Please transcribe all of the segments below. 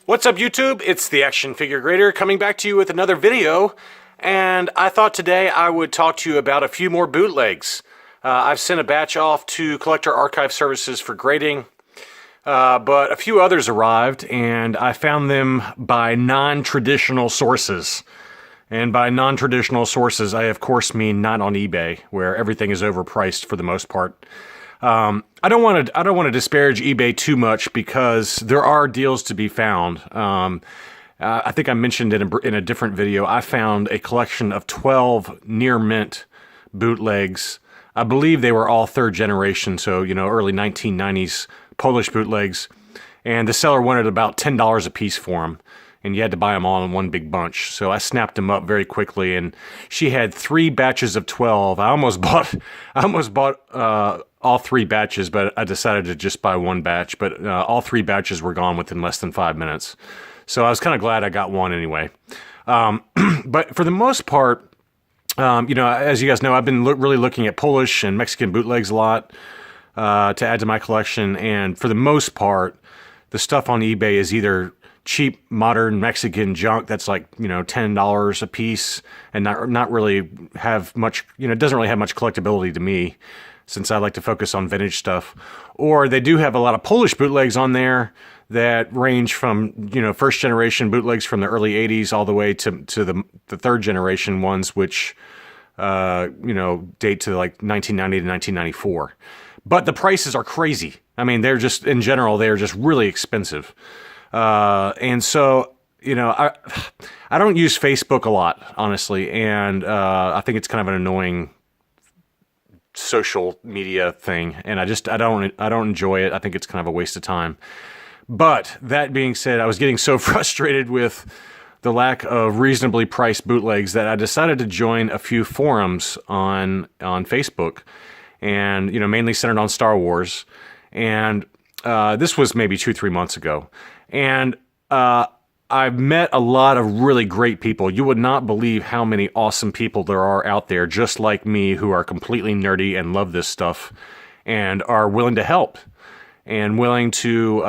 What's up, YouTube? It's the Action Figure Grader coming back to you with another video, and I thought today I would talk to you about a few more bootlegs. I've sent a batch off to Collector Archive Services for grading, but a few others arrived, and I found them by non-traditional sources. And by non-traditional sources, I of course mean not on eBay, where everything is overpriced for the most part. I don't want to disparage eBay too much because there are deals to be found. I think I mentioned in a different video, I found a collection of 12 near mint bootlegs. I believe they were all third generation, so early 1990s Polish bootlegs, and the seller wanted about $10 a piece for them. And you had to buy them all in one big bunch. So I snapped them up very quickly, and she had 3 batches of 12. I almost bought all 3 batches, but I decided to just buy one batch. But all 3 batches were gone within less than 5 minutes. So I was kind of glad I got one anyway. But for the most part, as you guys know, I've been really looking at Polish and Mexican bootlegs a lot to add to my collection. And for the most part, the stuff on eBay is either cheap modern Mexican junk that's like $10 a piece and not really have much, it doesn't really have much collectability to me, since I like to focus on vintage stuff. Or they do have a lot of Polish bootlegs on there that range from first generation bootlegs from the early 80s all the way to the third generation ones, which date to like 1990 to 1994. But the prices are crazy. I mean, they're just, in general, they're just really expensive. And so, I don't use Facebook a lot, honestly, and I think it's kind of an annoying social media thing, and I don't enjoy it. I think it's kind of a waste of time. But that being said, I was getting so frustrated with the lack of reasonably priced bootlegs that I decided to join a few forums on Facebook, and mainly centered on Star Wars. And this was maybe 2-3 months ago. And I've met a lot of really great people. You would not believe how many awesome people there are out there, just like me, who are completely nerdy and love this stuff and are willing to help and willing to,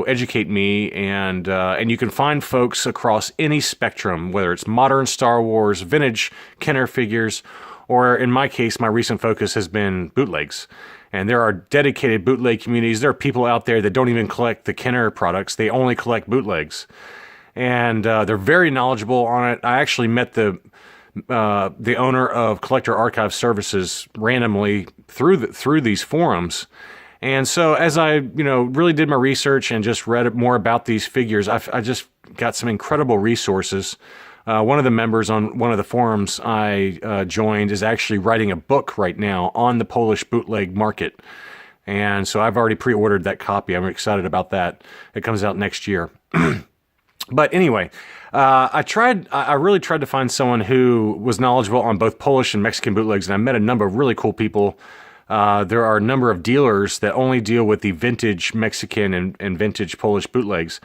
educate me. And you can find folks across any spectrum, whether it's modern Star Wars, vintage Kenner figures, or in my case, my recent focus has been bootlegs. And there are dedicated bootleg communities. There are people out there that don't even collect the Kenner products. They only collect bootlegs. And they're very knowledgeable on it. I actually met the owner of Collector Archive Services randomly through these forums. And so as I really did my research and just read more about these figures, I just got some incredible resources. One of the members on one of the forums I joined is actually writing a book right now on the Polish bootleg market. And so I've already pre-ordered that copy. I'm excited about that. It comes out next year. But anyway, I really tried to find someone who was knowledgeable on both Polish and Mexican bootlegs, and I met a number of really cool people. There are a number of dealers that only deal with the vintage Mexican and vintage Polish bootlegs.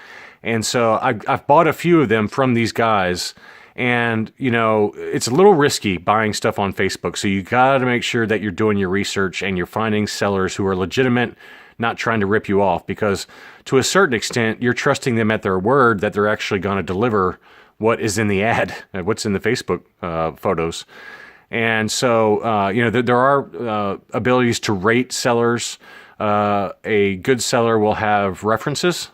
And so I've bought a few of them from these guys, and it's a little risky buying stuff on Facebook. So you got to make sure that you're doing your research and you're finding sellers who are legitimate, not trying to rip you off, because to a certain extent, you're trusting them at their word that they're actually going to deliver what is in the ad, what's in the Facebook photos. And so, there are abilities to rate sellers. A good seller will have references.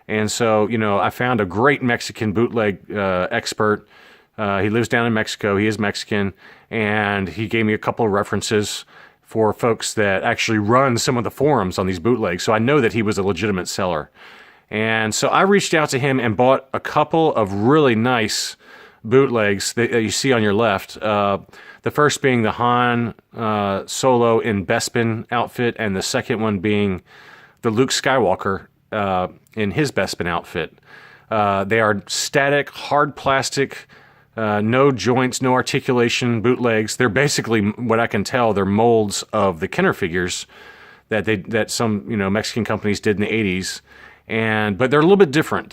And so, I found a great Mexican bootleg expert. He lives down in Mexico. He is Mexican. And he gave me a couple of references for folks that actually run some of the forums on these bootlegs. So I know that he was a legitimate seller. And so I reached out to him and bought a couple of really nice bootlegs that you see on your left. The first being the Han Solo in Bespin outfit, and the second one being the Luke Skywalker in his Bespin outfit. They are static, hard plastic, no joints, no articulation bootlegs. They're basically, what I can tell, they're molds of the Kenner figures that some Mexican companies did in the 80s. But they're a little bit different.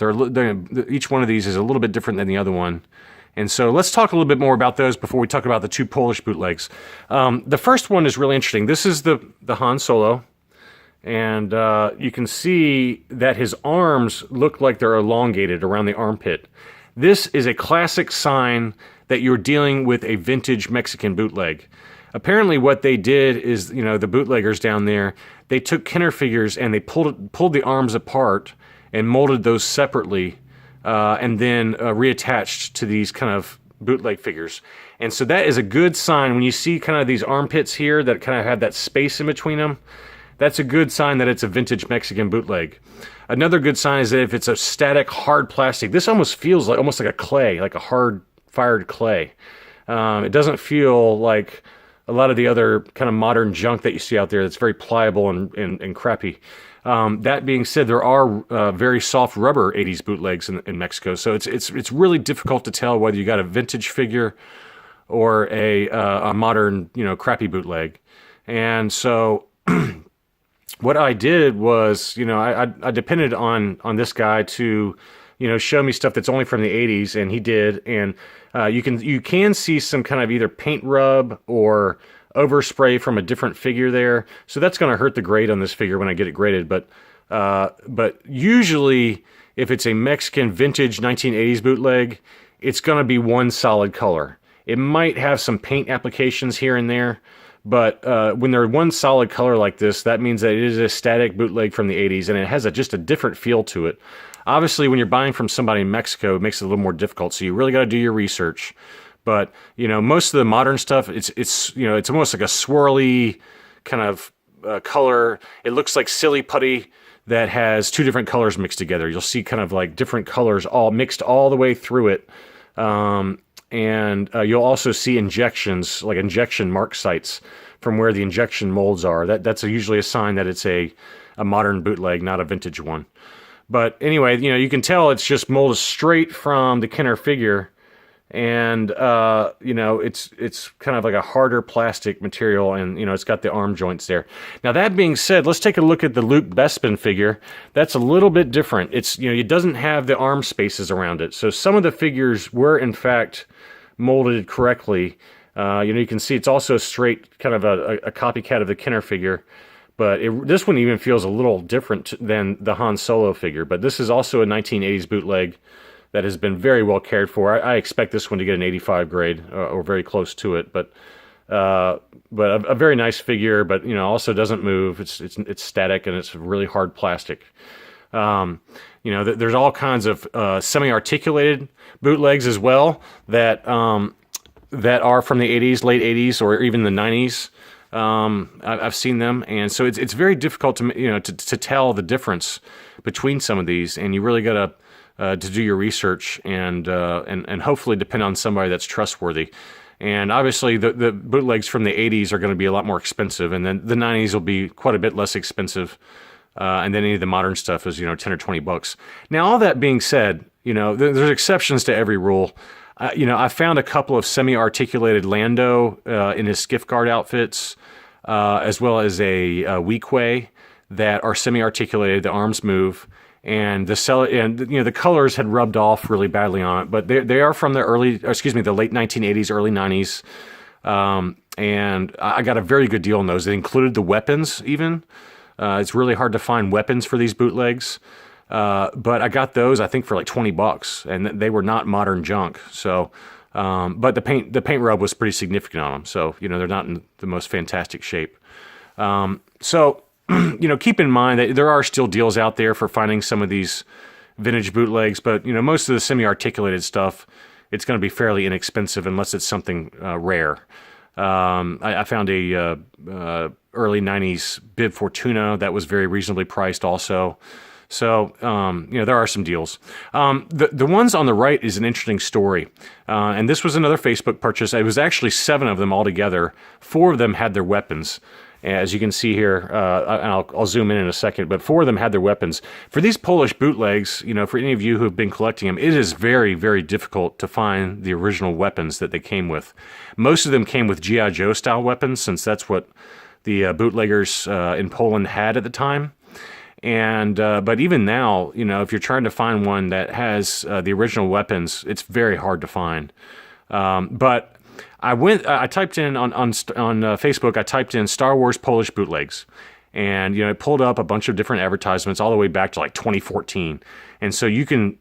Each one of these is a little bit different than the other one. And so let's talk a little bit more about those before we talk about the 2 Polish bootlegs. The first one is really interesting. This is the Han Solo. And you can see that his arms look like they're elongated around the armpit. This is a classic sign that you're dealing with a vintage Mexican bootleg. Apparently what they did is, the bootleggers down there, they took Kenner figures and they pulled the arms apart and molded those separately, and then reattached to these kind of bootleg figures. And so that is a good sign. When you see kind of these armpits here that kind of have that space in between them, that's a good sign that it's a vintage Mexican bootleg. Another good sign is that if it's a static, hard plastic, this almost feels like a clay, like a hard-fired clay. It doesn't feel like a lot of the other kind of modern junk that you see out there that's very pliable and crappy. That being said, there are very soft rubber 80s bootlegs in Mexico, so it's really difficult to tell whether you got a vintage figure or a modern, crappy bootleg. And so what I did was, I depended on this guy to, show me stuff that's only from the 80s, and he did. And you can see some kind of either paint rub or overspray from a different figure there. So that's going to hurt the grade on this figure when I get it graded. But usually, if it's a Mexican vintage 1980s bootleg, it's going to be one solid color. It might have some paint applications here and there, but when they're one solid color like this, that means that it is a static bootleg from the 80s, and it has just a different feel to it. Obviously, when you're buying from somebody in Mexico, it makes it a little more difficult, so you really got to do your research. But, most of the modern stuff, it's almost like a swirly kind of color. It looks like silly putty that has two different colors mixed together. You'll see kind of like different colors all mixed all the way through it. And you'll also see injections, like injection mark sites from where the injection molds are. That's usually a sign that it's a modern bootleg, not a vintage one. But anyway, you can tell it's just molded straight from the Kenner figure, and it's kind of like a harder plastic material, and it's got the arm joints there. Now that being said, let's take a look at the Luke Bespin figure. That's a little bit different. It's it doesn't have the arm spaces around it, so some of the figures were in fact molded correctly. You can see it's also straight, kind of a copycat of the Kenner figure. But this one even feels a little different than the Han Solo figure. But this is also a 1980s bootleg that has been very well cared for. I expect this one to get an 85 grade or very close to it. But a very nice figure. But also doesn't move. It's static, and it's really hard plastic. There's all kinds of semi-articulated bootlegs as well that are from the 80s, late 80s, or even the 90s. I've seen them, and so it's very difficult to tell the difference between some of these, and you really got to do your research and hopefully depend on somebody that's trustworthy. And obviously, the bootlegs from the 80s are going to be a lot more expensive, and then the 90s will be quite a bit less expensive. And then any of the modern stuff is 10 or $20. Now, all that being said, there's exceptions to every rule. I found a couple of semi-articulated Lando in his skiff guard outfits, as well as a Weequay that are semi-articulated. The arms move, and the colors had rubbed off really badly on it. But they are from the late 1980s, early 90s, and I got a very good deal on those. It included the weapons even. It's really hard to find weapons for these bootlegs. But I got those, I think, for like $20, and they were not modern junk. So, but the paint rub was pretty significant on them. So, they're not in the most fantastic shape. So, keep in mind that there are still deals out there for finding some of these vintage bootlegs, but, most of the semi-articulated stuff, it's going to be fairly inexpensive unless it's something rare. I found a early 90s Bib Fortuna that was very reasonably priced also. So, there are some deals. The ones on the right is an interesting story. And this was another Facebook purchase. It was actually 7 of them altogether. 4 of them had their weapons. As you can see here, and I'll zoom in a second, but 4 of them had their weapons. For these Polish bootlegs, for any of you who have been collecting them, it is very, very difficult to find the original weapons that they came with. Most of them came with G.I. Joe style weapons, since that's what the bootleggers in Poland had at the time. And but even now, if you're trying to find one that has the original weapons, it's very hard to find. But I typed in on Facebook, I typed in Star Wars Polish bootlegs, And, it pulled up a bunch of different advertisements all the way back to like 2014. And so you can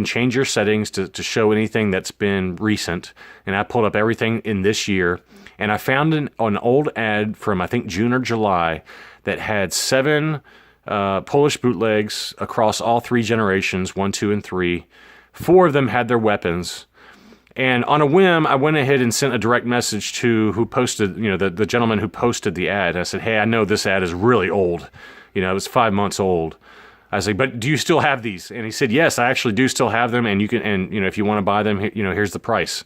change your settings to show anything that's been recent. And I pulled up everything in this year. And I found an old ad from, I think, June or July that had 7 Polish bootlegs across all 3 generations, 1, 2, and 3. 4 of them had their weapons. And on a whim, I went ahead and sent a direct message to who posted, the gentleman who posted the ad. I said, hey, I know this ad is really old. It was 5 months old. I was like, but do you still have these? And he said, yes, I actually do still have them. And you can, and if you want to buy them, here's the price.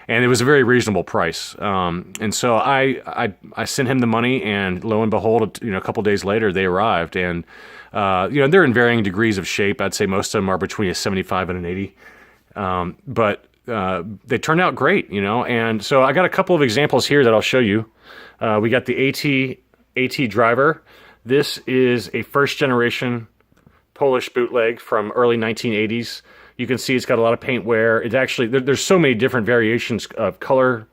And it was a very reasonable price. And so I sent him the money, and lo and behold, a couple days later, they arrived. And, they're in varying degrees of shape. I'd say most of them are between a 75 and an 80. But they turned out great, and so I got a couple of examples here that I'll show you. We got the AT driver. This is a first generation Polish bootleg from early 1980s. You can see it's got a lot of paint wear. It's actually, there's so many different variations of color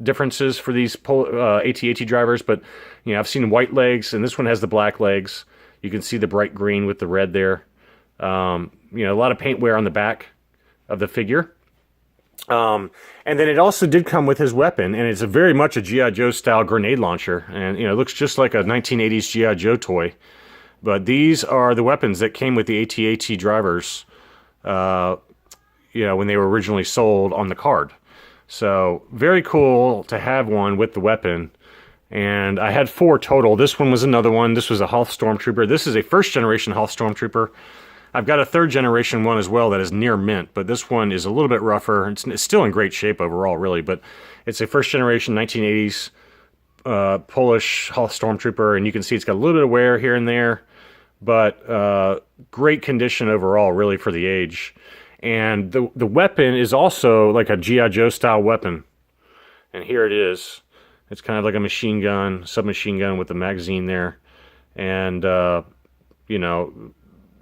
differences for these AT drivers, but I've seen white legs, and this one has the black legs. You can see the bright green with the red there. A lot of paint wear on the back of the figure. And then it also did come with his weapon, and it's very much a G.I. Joe style grenade launcher, and it looks just like a 1980s G.I. Joe toy. But these are the weapons that came with the AT drivers, when they were originally sold on the card. So very cool to have one with the weapon. And I had 4 total. This one was another one. This was a Hoth Stormtrooper. This is a first generation Hoth Stormtrooper. I've got a 3rd generation one as well that is near mint, but this one is a little bit rougher. It's still in great shape overall, really, but it's a first generation 1980s Polish Hoth Stormtrooper, and you can see it's got a little bit of wear here and there, but great condition overall, really, for the age. And the weapon is also like a G.I. Joe style weapon, and here it is. It's kind of like a machine gun, submachine gun with a magazine there, and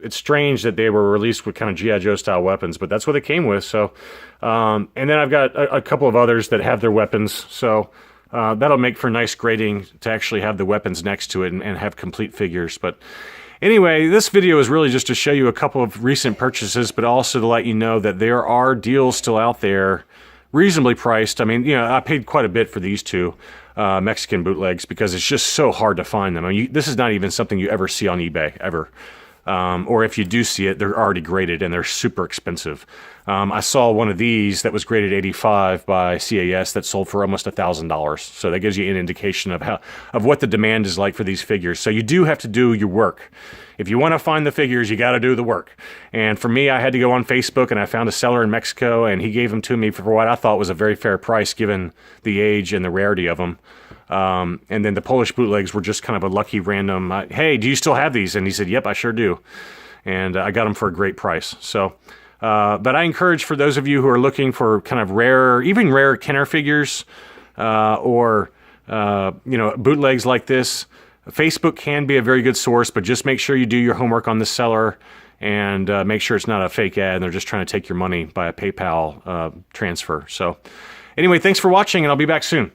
it's strange that they were released with kind of G.I. Joe style weapons, but that's what they came with. So, and then I've got a couple of others that have their weapons. So that'll make for nice grading to actually have the weapons next to it and have complete figures. But anyway, this video is really just to show you a couple of recent purchases, but also to let you know that there are deals still out there, reasonably priced. I mean, I paid quite a bit for these 2 Mexican bootlegs because it's just so hard to find them. I mean, this is not even something you ever see on eBay, ever. Or if you do see it, they're already graded and they're super expensive. I saw one of these that was graded 85 by CAS that sold for almost $1,000. So that gives you an indication of what the demand is like for these figures. So you do have to do your work. If you want to find the figures, you got to do the work. And for me, I had to go on Facebook, and I found a seller in Mexico, and he gave them to me for what I thought was a very fair price given the age and the rarity of them. And then the Polish bootlegs were just kind of a lucky random, hey, do you still have these? And he said, yep, I sure do. And I got them for a great price. So, but I encourage, for those of you who are looking for kind of rare, even rare Kenner figures, or bootlegs like this, Facebook can be a very good source, but just make sure you do your homework on the seller and make sure it's not a fake ad and they're just trying to take your money by a PayPal transfer. So anyway, thanks for watching, and I'll be back soon.